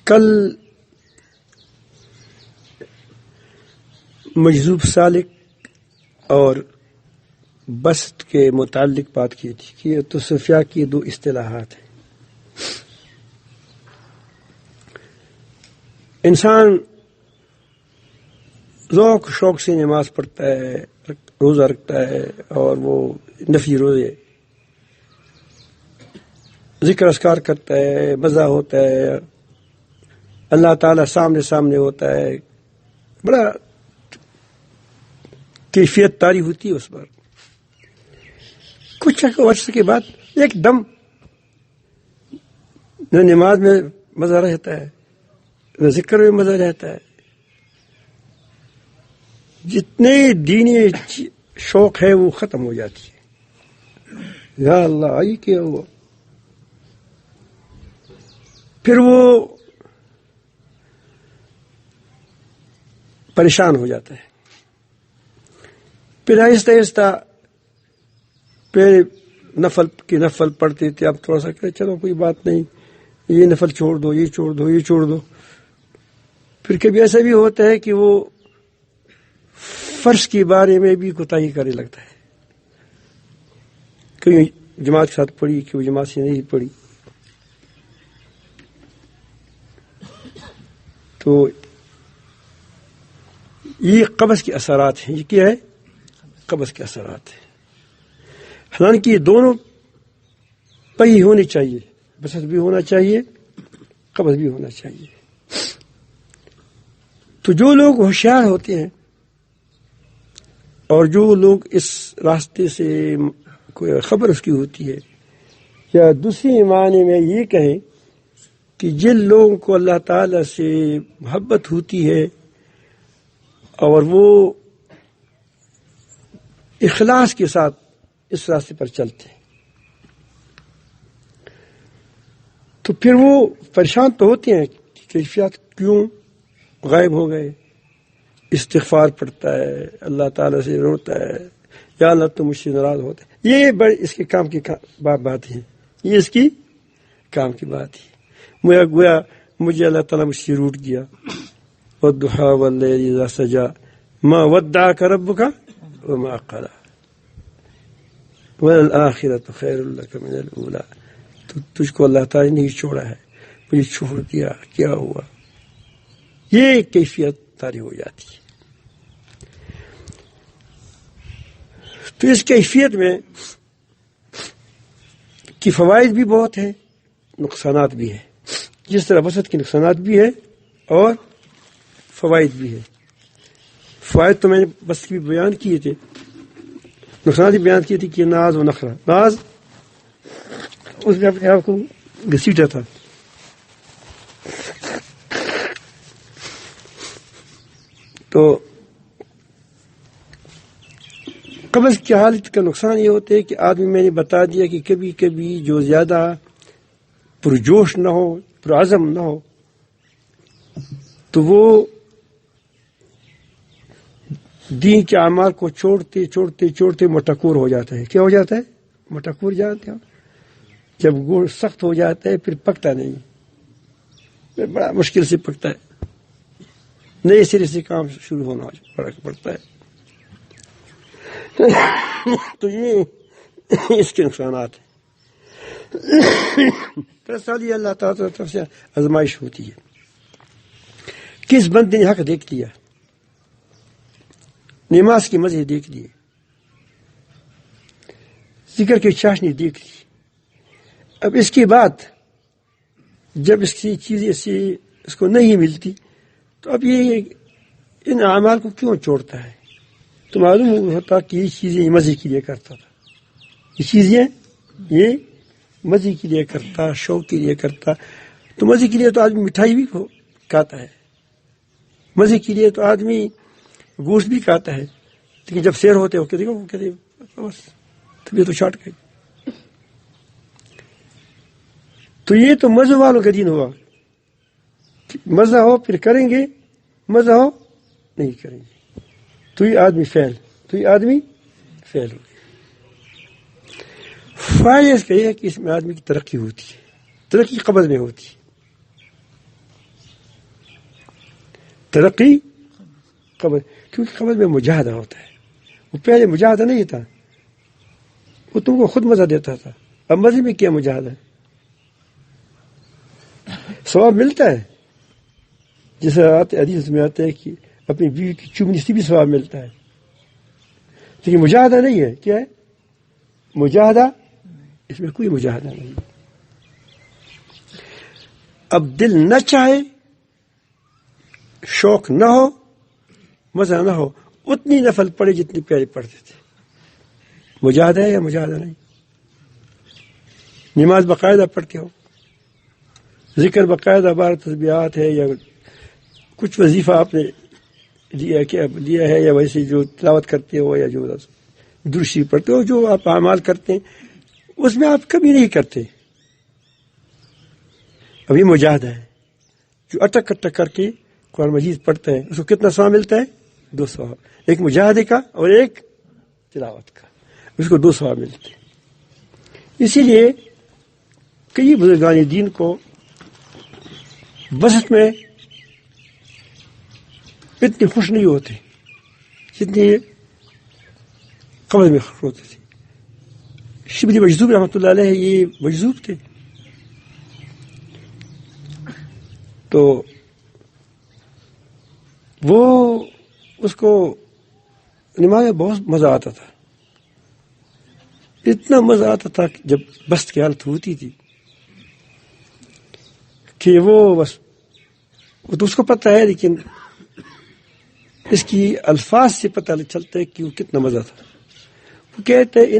کل مجذوب سالک اور بسط کے متعلق بات کی تھی کہ یہ تصوفیہ کی دو اصطلاحات ہیں. انسان ذوق شوق سے نماز پڑھتا ہے، روزہ رکھتا ہے، اور وہ نفلی روزے، ذکر اذکار کرتا ہے، مزہ ہوتا ہے، اللہ تعالیٰ سامنے ہوتا ہے، بڑا کیفیت طاری ہوتی ہے اس پر. کچھ عرصے کے بعد ایک دم نہ نماز میں مزہ رہتا ہے نہ ذکر میں مزہ رہتا ہے. جتنے دینی شوق ہے وہ ختم ہو جاتی ہے. یا اللہ آئی کیا ہوا، پھر وہ پریشان ہو جاتا ہے. پھر آہستہ آہستہ پہلے نفل پڑھتے تھے، اب تھوڑا سا کہ چلو کوئی بات نہیں، یہ نفل چھوڑ دو، یہ چھوڑ دو، یہ چھوڑ دو. پھر کبھی ایسا بھی ہوتا ہے کہ وہ فرض کے بارے میں بھی کوتاہی کرنے لگتا ہے. کہیں جماعت کے ساتھ پڑھی، کہ وہ جماعت سے نہیں پڑھی. تو یہ قبض کے اثرات ہیں. یہ کیا ہے؟ قبض کے اثرات ہیں. حالانکہ یہ دونوں پہی ہونی چاہیے، بسط بھی ہونا چاہیے، قبض بھی ہونا چاہیے. تو جو لوگ ہوشیار ہوتے ہیں اور جو لوگ اس راستے سے کوئی خبر اس کی ہوتی ہے، یا دوسری معنی میں یہ کہیں کہ جن لوگوں کو اللہ تعالی سے محبت ہوتی ہے اور وہ اخلاص کے ساتھ اس راستے پر چلتے ہیں، تو پھر وہ پریشان تو ہوتے ہیں کہ کیفیات کیوں غائب ہو گئے. استغفار پڑھتا ہے، اللہ تعالیٰ سے روتا ہے، یا اللہ تو مجھ سے ناراض ہوتا ہے. یہ بڑے اس کے کام کی بات ہے، یہ اس کی کام کی بات ہے. گویا مجھے اللہ تعالیٰ مجھ سے روٹ گیا. والضحیٰ واللیل اذا سجا ما ودعک ربک وما قلی وللآخرۃ خیر لک من الاولی. تو تجھ کو اللہ تعالیٰ نے نہیں چھوڑا ہے، مجھے چھوڑ دیا، کیا ہوا؟ یہ کیفیت طاری ہو جاتی ہے. تو اس کیفیت میں کی فوائد بھی بہت ہیں، نقصانات بھی ہیں. جس طرح وسط کے نقصانات بھی ہیں اور فوائد بھی ہیں. فوائد تو میں نے بس بھی بیان کیے تھے، نقصانات بھی بیان کیے تھے کہ ناز و نخرہ. ناز اس میں اپنے آپ کو گھسیٹا تھا، تو قبض کی حالت کا نقصان یہ ہوتا ہے کہ آدمی، میں نے بتا دیا کہ کبھی کبھی جو زیادہ پرجوش نہ ہو، پرعزم نہ ہو، تو وہ دین کے اعمال کو چھوڑتے مٹکور ہو جاتا ہے. کیا ہو جاتا ہے؟ مٹکور. جانتے ہو جب گوشت سخت ہو جاتا ہے پھر پکتا نہیں، پھر بڑا مشکل سے پکتا ہے، نئے سرے سے کام شروع ہونا پڑتا ہے. تو یہ اس کے نقصانات ہیں. دراصل یہ اللہ تعالیٰ کی طرف سے آزمائش ہوتی ہے. کس بندے نے حق دیکھ لیا، نماز کے مزے دیکھ لیے، ذکر کی چاشنی دیکھ لی، اب اس کے بعد جب اس کی چیزیں سے اس کو نہیں ملتی تو اب یہ ان اعمال کو کیوں چھوڑتا ہے؟ تو معلوم ہوتا کہ یہ چیزیں مزے کے لیے کرتا تھا، یہ چیزیں یہ مزے کے لیے کرتا، شوق کے لیے کرتا. تو مزے کے لیے تو آدمی مٹھائی بھی کھاتا ہے، مزے کے لیے تو آدمی گوشت بھی کھاتا ہے، لیکن جب سیر ہوتے ہو کہ دیکھو بس طبیعت تو چھاٹ گئی. تو یہ تو مزے والوں کا دین ہوا، مزہ ہو پھر کریں گے، مزہ ہو نہیں کریں گے. تو یہ آدمی فیل ہو گیا. فائدہ اس کا یہ ہے کہ اس میں آدمی کی ترقی ہوتی ہے، ترقی قبض میں ہوتی ہے. ترقی قبر، کیونکہ قبر میں مجاہدہ ہوتا ہے. وہ پہلے مجاہدہ نہیں تھا، وہ تم کو خود مزہ دیتا تھا. اب مزے میں کیا مجاہدہ؟ ثواب ملتا ہے، جیسے حدیث میں آتا ہے کہ اپنی بیوی کی چومنی سے بھی ثواب ملتا ہے، لیکن مجاہدہ نہیں ہے. کیا ہے مجاہدہ؟ اس میں کوئی مجاہدہ نہیں. اب دل نہ چاہے، شوق نہ ہو، مزہ نہ ہو، اتنی نفل پڑے جتنی پہلے پڑھتے تھے. مجاہدہ ہے یا مجاہدہ نہیں؟ نماز باقاعدہ پڑھتے ہو، ذکر باقاعدہ، بارہ تسبیحات ہے یا کچھ وظیفہ آپ نے لیا ہے، یا ویسے جو تلاوت کرتے ہو یا جو درود شریف پڑھتے ہو، جو آپ اعمال کرتے ہیں اس میں آپ کبھی نہیں کرتے. ابھی مجاہدہ ہے. جو اٹک اٹک کر کے قرآن مجید پڑھتا ہے اس کو کتنا ثواب ملتا ہے؟ 2 ثواب. ایک مجاہدے کا اور ایک تلاوت کا، اس کو 2 ثواب ملتے ہیں. اسی لیے کئی بزرگان دین کو بسط میں اتنی خوش نہیں ہوتے جتنی قبر میں خوش ہوتے تھے. شبلی مجذوب رحمۃ اللہ علیہ یہ مجذوب تھے، تو وہ اس کو نماز میں بہت مزہ آتا تھا. اتنا مزہ آتا تھا کہ جب بست کی حالت ہوتی تھی کہ وہ بس، وہ تو اس کو پتہ ہے لیکن اس کی الفاظ سے پتہ چلتا ہے کہ وہ کتنا مزہ تھا. وہ کہتے ہیں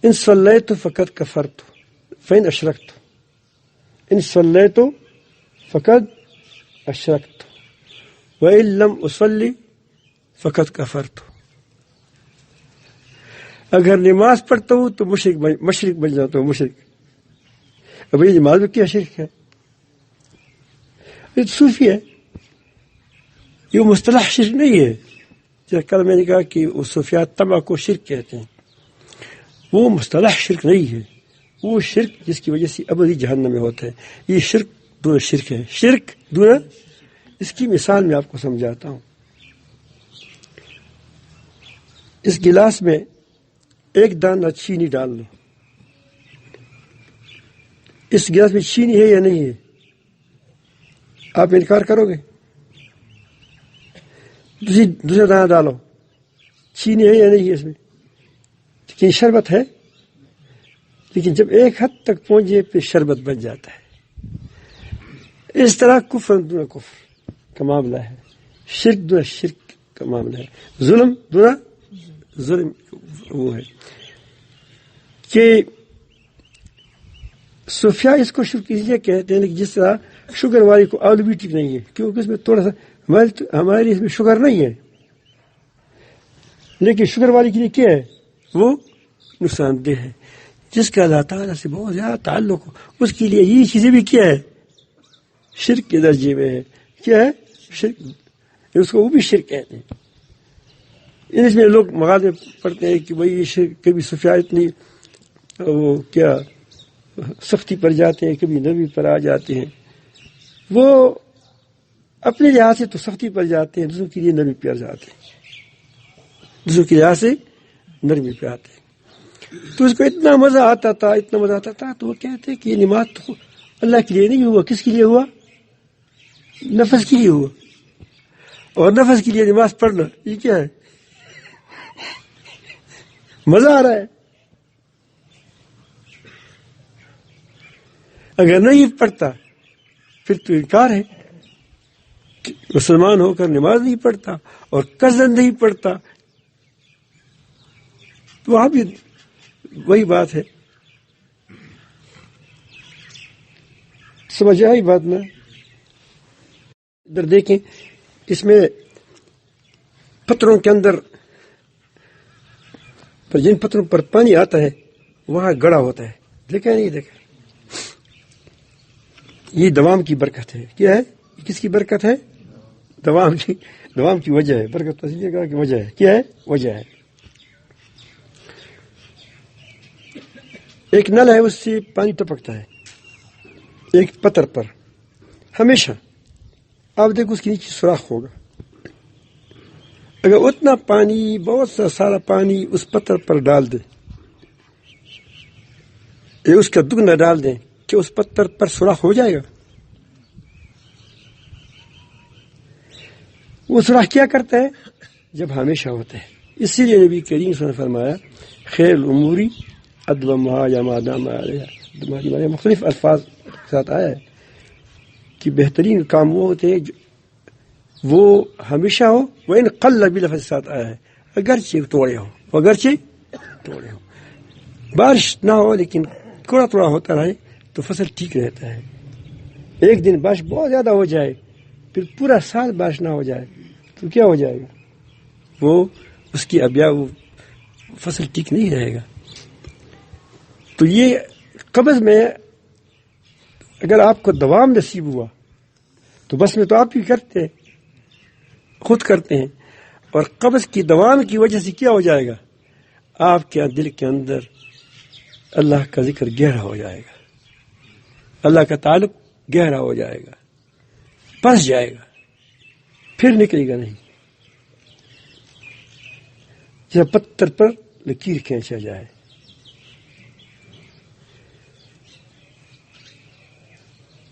ان صلیت فقط کفرت فإن اشرکت، ان صلیت فقط اشرکت وإن لم اصلی فقط کفرت. اگر نماز پڑھتا ہوں تو مشرک بن جاتا ہوں، مشرک. اب یہ نماز میں کیا شرک ہے؟ یہ صوفی ہے، یہ مصطلح شرک نہیں ہے. جیسے کل میں نے کہا کہ وہ صوفیات طبع کو شرک کہتے ہیں، وہ مصطلح شرک نہیں ہے. وہ شرک جس کی وجہ سے ابدی جہنم میں ہوتا ہے. یہ شرک دونوں شرک ہے، شرک دونوں. اس کی مثال میں آپ کو سمجھاتا ہوں. اس گلاس میں ایک دانہ چینی ڈال لو، اس گلاس میں چینی ہے یا نہیں ہے؟ آپ انکار کرو گے؟ دوسرا دانہ ڈالو، چینی ہے یا نہیں ہے اس میں؟ لیکن شربت ہے. لیکن جب ایک حد تک پہنچے پھر شربت بن جاتا ہے. اس طرح کفر دونہ کفر کا معاملہ ہے، شرک دونہ شرک کا معاملہ ہے، ظلم دونہ ظلم. وہ ہے کہ صوفیاء اس کو شرک اس لیے کہتے ہیں کہ جس طرح شوگر والی کو آلو بھی ٹھیک نہیں ہے، کیونکہ اس میں تھوڑا سا ہمارے اس میں شوگر نہیں ہے، لیکن شوگر والی کے لیے کیا ہے؟ وہ نقصان دہ ہے. جس کا اللہ تعالیٰ سے بہت زیادہ تعلق ہو اس کے لیے یہ چیزیں بھی کیا ہے؟ شرک کے درجے میں ہے. کیا ہے؟ شرک. اس کو وہ بھی شرک کہتے ہیں. اس میں لوگ مغازے پڑھتے ہیں کہ بھئی یہ شرک، کبھی صوفیاء اتنی وہ کیا سختی پر جاتے ہیں، کبھی نرمی پر آ جاتے ہیں. وہ اپنے لحاظ سے تو سختی پر جاتے ہیں، دوسروں کے لیے نرمی پہ جاتے ہیں، دوسروں کے لحاظ سے نرمی پہ آتے ہیں. تو اس کو اتنا مزہ آتا تھا، اتنا مزہ آتا تھا. تو وہ کہتے ہیں کہ یہ نماز تو اللہ کے لیے نہیں ہوا. کس کے لیے ہوا؟ نفس کے لیے ہوا. اور نفس کے لیے نماز پڑھنا یہ کیا ہے؟ مزہ آ رہا ہے. اگر نہیں پڑھتا پھر تو انکار ہے کہ مسلمان ہو کر نماز نہیں پڑھتا اور قصدن نہیں پڑھتا. تو وہاں بھی وہی بات ہے. سمجھ آئی بات نا؟ ادھر دیکھیں، اس میں پتھروں کے اندر پر جن پتھروں پر پانی آتا ہے وہاں گڑا ہوتا ہے. دیکھا نہیں دیکھا؟ یہ دوام کی برکت ہے. کیا ہے؟ کس کی برکت ہے؟ دوام کی وجہ ہے. برکت تو یہ کہا کہ وجہ ہے. کیا ہے؟ وجہ ہے. ایک نل ہے، اس سے پانی ٹپکتا ہے ایک پتھر پر ہمیشہ. آپ دیکھو اس کے نیچے سوراخ ہوگا. اگر اتنا پانی بہت سارا پانی اس پتھر پر ڈال دے یا اس کا دگنا ڈال دیں کہ اس پتھر پر سوراخ ہو جائے گا؟ وہ سوراخ کیا کرتا ہے جب ہمیشہ ہوتا ہے. اسی لیے نبی کریم صلی اللہ علیہ وسلم نے فرمایا خیر الاموری ادومها یا ما دام علیہا. مختلف الفاظ کے ساتھ آیا ہے کہ بہترین کام وہ ہوتے ہیں وہ ہمیشہ ہو. وہ ان قل بھی لفظ کے ساتھ آیا ہے اگرچہ توڑے ہو. بارش نہ ہو لیکن تھوڑا تھوڑا ہوتا رہے تو فصل ٹھیک رہتا ہے. ایک دن بارش بہت زیادہ ہو جائے پھر پورا سال بارش نہ ہو جائے تو کیا ہو جائے گا؟ وہ اس کی ابیا وہ فصل ٹھیک نہیں رہے گا. تو یہ قبض میں اگر آپ کو دوام نصیب ہوا تو بس میں تو آپ ہی کرتے ہیں، خود کرتے ہیں. اور قبض کی دوام کی وجہ سے کیا ہو جائے گا؟ آپ کے دل کے اندر اللہ کا ذکر گہرا ہو جائے گا، اللہ کا تعلق گہرا ہو جائے گا، پس جائے گا، پھر نکلے گا نہیں. جیسے پتھر پر لکیر کھینچا جائے.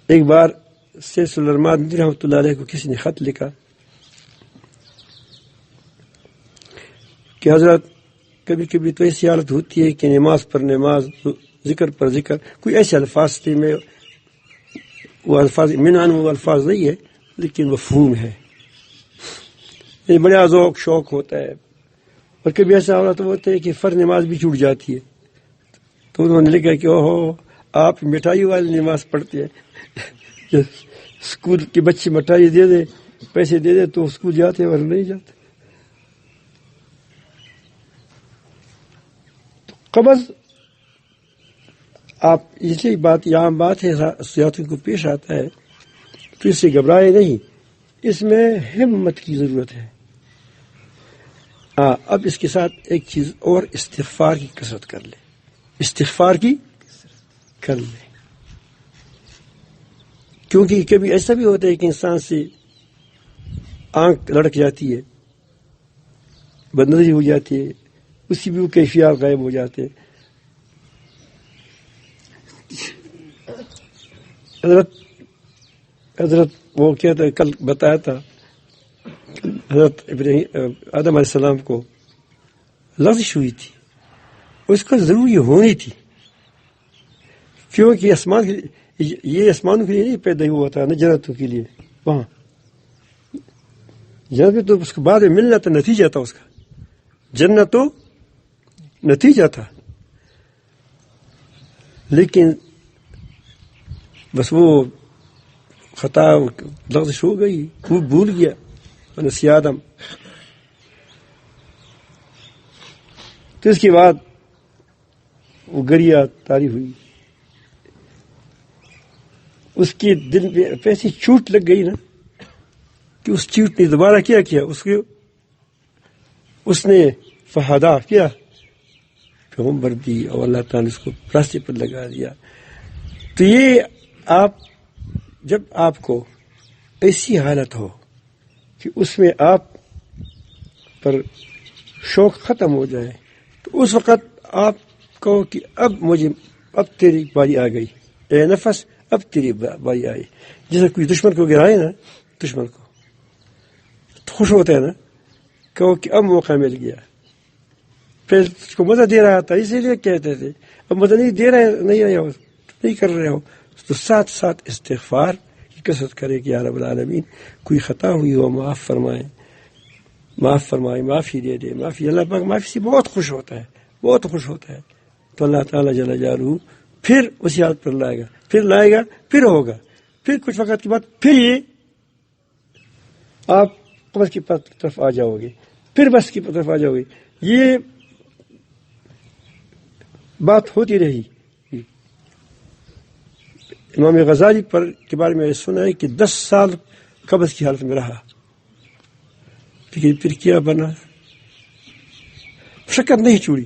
ایک بار سید سلیمان رحمۃ اللہ علیہ کو کسی نے خط لکھا کہ حضرت کبھی کبھی تو ایسی حالت ہوتی ہے کہ نماز پر نماز، ذکر پر ذکر، کوئی ایسے الفاظ تھے، میں وہ الفاظ منعن وہ الفاظ نہیں ہے لیکن مفہوم ہے. یہ بڑا ذوق شوق ہوتا ہے. اور کبھی ایسا حالت ہوتا ہے کہ فرض نماز بھی چھوٹ جاتی ہے تو انہوں نے لکھا کہ اوہو آپ مٹھائی والی نماز پڑھتے ہیں. اسکول کے بچے مٹھائی دے دے، پیسے دے دے تو اسکول جاتے اور نہیں جاتے. قبض آپ اس لیے بات یہ عام بات ہے، سیاحتوں کو پیش آتا ہے تو اس سے گھبرائے نہیں، اس میں ہمت کی ضرورت ہے. اب اس کے ساتھ ایک چیز اور، استغفار کی کثرت کر لے. استغفار کی کر لے، کیونکہ کبھی ایسا بھی ہوتا ہے کہ انسان سے آنکھ لڑک جاتی ہے، بدنظری ہو جاتی ہے، اسی بھی وہ کیفیات غائب ہو جاتے. حضرت وہ کہتا ہے، کل بتایا تھا حضرت آدم علیہ السلام کو لغزش ہوئی تھی، اس کا ضرور یہ ہونی تھی کیونکہ یہ آسمانوں کے لیے نہیں پیدا ہوا تھا نہ جنتوں کے لیے. وہاں جنت میں تو اس کے بعد میں ملنا تھا، نتیجہ تھا اس کا، جنت تو نتیجہ تھا. لیکن بس وہ خطا لغزش ہو گئی، وہ بھول گیا نسی آدم. تو اس کے بعد وہ گریا طاری ہوئی، اس کے دل میں ایسی چوٹ لگ گئی نا کہ اس چوٹ نے دوبارہ کیا اس نے فہدا کیا، پیغمبر دی اور اللہ تعالیٰ نے اس کو راستے پر لگا دیا. تو یہ جب آپ کو ایسی حالت ہو کہ اس میں آپ پر شوق ختم ہو جائے تو اس وقت آپ کہو کہ اب تیری باری آ گئی، اے نفس اب تیری باری آئی. جیسے کوئی دشمن کو گرائے نا، دشمن کو خوش ہوتا ہے نا، کہو کہ اب موقع مل گیا. پھر اس کو مزہ دے رہا تھا اسی لیے کہتے تھے، اب مزہ نہیں دے رہے، نہیں کر رہے ہو تو ساتھ ساتھ استغفار کی کثرت کرے کہ یا رب العالمین کوئی خطا ہوئی ہو معاف فرمائے، معافی دے دے. معافی اللہ پاک معافی سے بہت خوش ہوتا ہے، بہت خوش ہوتا ہے. تو اللہ تعالیٰ جل جلالہ پھر اسی حالت پر لائے گا، پھر ہوگا، پھر کچھ وقت کے بعد پھر یہ آپ قبض کی طرف آ جاؤ گے، پھر بس کی طرف آ جاؤ گے. یہ بات ہوتی رہی. امام غزالی کے بارے میں سنا ہے کہ 10 سال قبض کی حالت میں رہا، لیکن پھر کیا بنا؟ شکر نہیں چھوڑی.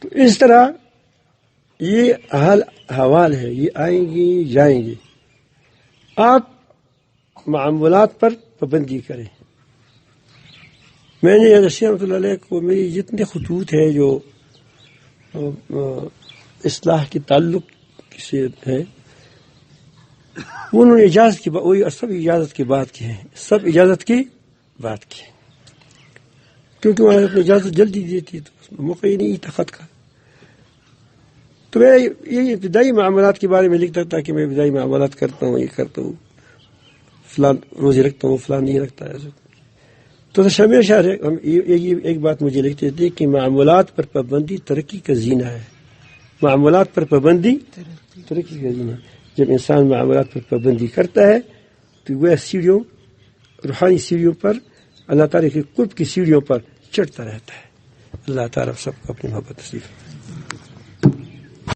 تو اس طرح یہ حال حوال ہے، یہ آئیں گے جائیں گے. آپ معاملات پر پابندی کریں. میں نے رحمۃ اللہ علیہ کو میری جتنے خطوط ہیں جو اصلاح کے تعلق سے ہے، انہوں نے اجازت کی وہی سب اجازت کی بات کی ہے، سب اجازت کی بات کی ہے، کیونکہ وہاں اپنی اجازت جلدی دیتی تو موقع ہی نہیں تھا خط کا. تو میں یہ ابتدائی معاملات کے بارے میں لکھتا تھا کہ میں ابتدائی معاملات کرتا ہوں، یہ کرتا ہوں، فلان روزے رکھتا ہوں، فلان نہیں رکھتا ہے. تو ہمیشہ ہم ایک بات مجھے لکھتے تھے کہ معاملات پر پابندی ترقی کا زینہ ہے. معاملات پر پابندی ترقی کا زینہ. جب انسان معاملات پر پابندی کرتا ہے تو وہ سیڑھیوں، روحانی سیڑھیوں پر، اللہ تعالیٰ کے قرب کی سیڑھیوں پر چڑھتا رہتا ہے. اللہ تعالیٰ سب کو اپنی محبت نصیب